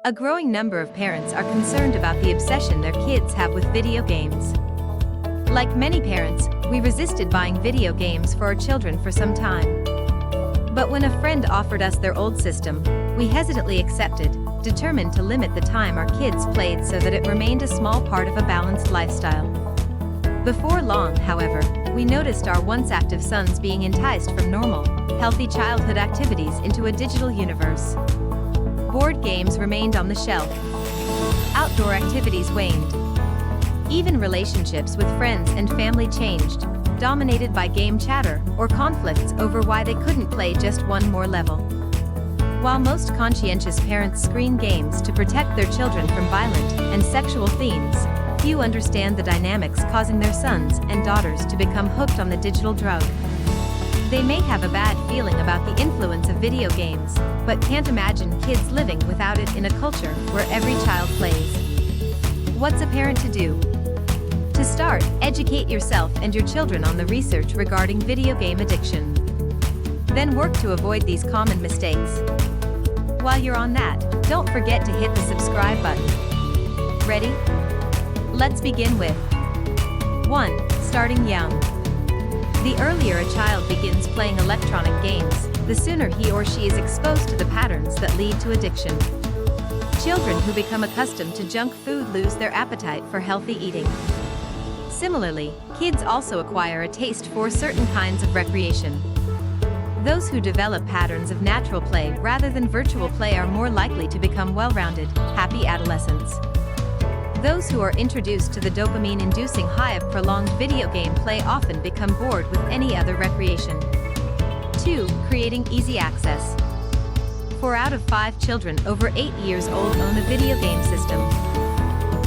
A growing number of parents are concerned about the obsession their kids have with video games. Like many parents, we resisted buying video games for our children for some time. But when a friend offered us their old system, we hesitantly accepted, determined to limit the time our kids played so that it remained a small part of a balanced lifestyle. Before long, however, we noticed our once active sons being enticed from normal, healthy childhood activities into a digital universe. Board games remained on the shelf. Outdoor activities waned. Even relationships with friends and family changed, dominated by game chatter or conflicts over why they couldn't play just one more level. While most conscientious parents screen games to protect their children from violent and sexual themes, few understand the dynamics causing their sons and daughters to become hooked on the digital drug. They may have a bad feeling about the influence of video games, but can't imagine kids living without it in a culture where every child plays. What's a parent to do? To start, educate yourself and your children on the research regarding video game addiction. Then work to avoid these common mistakes. While you're on that, don't forget to hit the subscribe button. Ready? Let's begin with 1. Starting young. The earlier a child begins playing electronic games, the sooner he or she is exposed to the patterns that lead to addiction. Children who become accustomed to junk food lose their appetite for healthy eating. Similarly, kids also acquire a taste for certain kinds of recreation. Those who develop patterns of natural play rather than virtual play are more likely to become well-rounded, happy adolescents. Those who are introduced to the dopamine-inducing high of prolonged video game play often become bored with any other recreation. 2. Creating easy access. 4 out of 5 children over 8 years old own a video game system.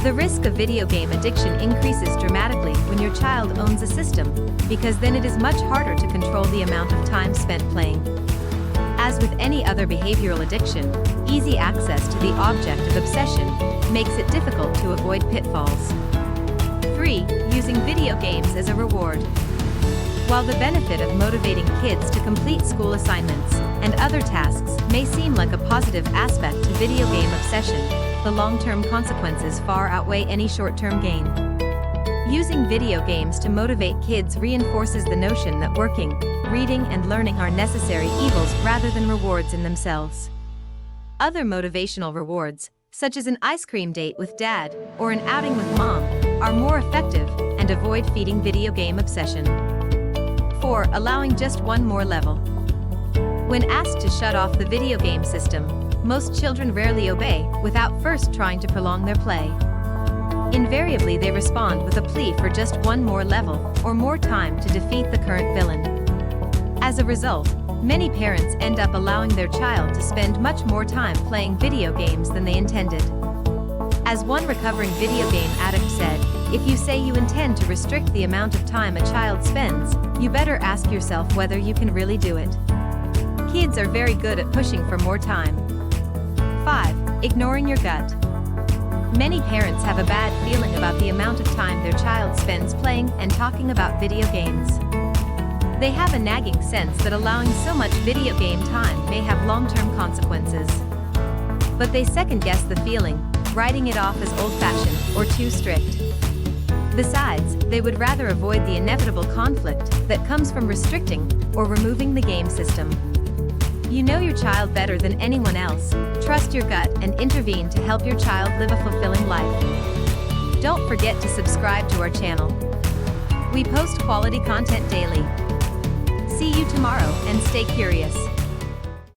The risk of video game addiction increases dramatically when your child owns a system, because then it is much harder to control the amount of time spent playing. As with any other behavioral addiction, easy access to the object of obsession makes it difficult to avoid pitfalls. 3. Using video games as a reward. While the benefit of motivating kids to complete school assignments and other tasks may seem like a positive aspect to video game obsession, the long-term consequences far outweigh any short-term gain. Using video games to motivate kids reinforces the notion that working, reading, and learning are necessary evils rather than rewards in themselves. Other motivational rewards, such as an ice cream date with dad or an outing with mom, are more effective and avoid feeding video game obsession. 4. Allowing just one more level. When asked to shut off the video game system, most children rarely obey without first trying to prolong their play. Invariably, they respond with a plea for just one more level or more time to defeat the current villain. As a result, many parents end up allowing their child to spend much more time playing video games than they intended. As one recovering video game addict said, if you say you intend to restrict the amount of time a child spends, you better ask yourself whether you can really do it. Kids are very good at pushing for more time. 5. Ignoring your gut. Many parents have a bad feeling about the amount of time their child spends playing and talking about video games. They have a nagging sense that allowing so much video game time may have long-term consequences. But they second-guess the feeling, writing it off as old-fashioned or too strict. Besides, they would rather avoid the inevitable conflict that comes from restricting or removing the game system. You know your child better than anyone else. Trust your gut and intervene to help your child live a fulfilling life. Don't forget to subscribe to our channel. We post quality content daily. See you tomorrow and stay curious.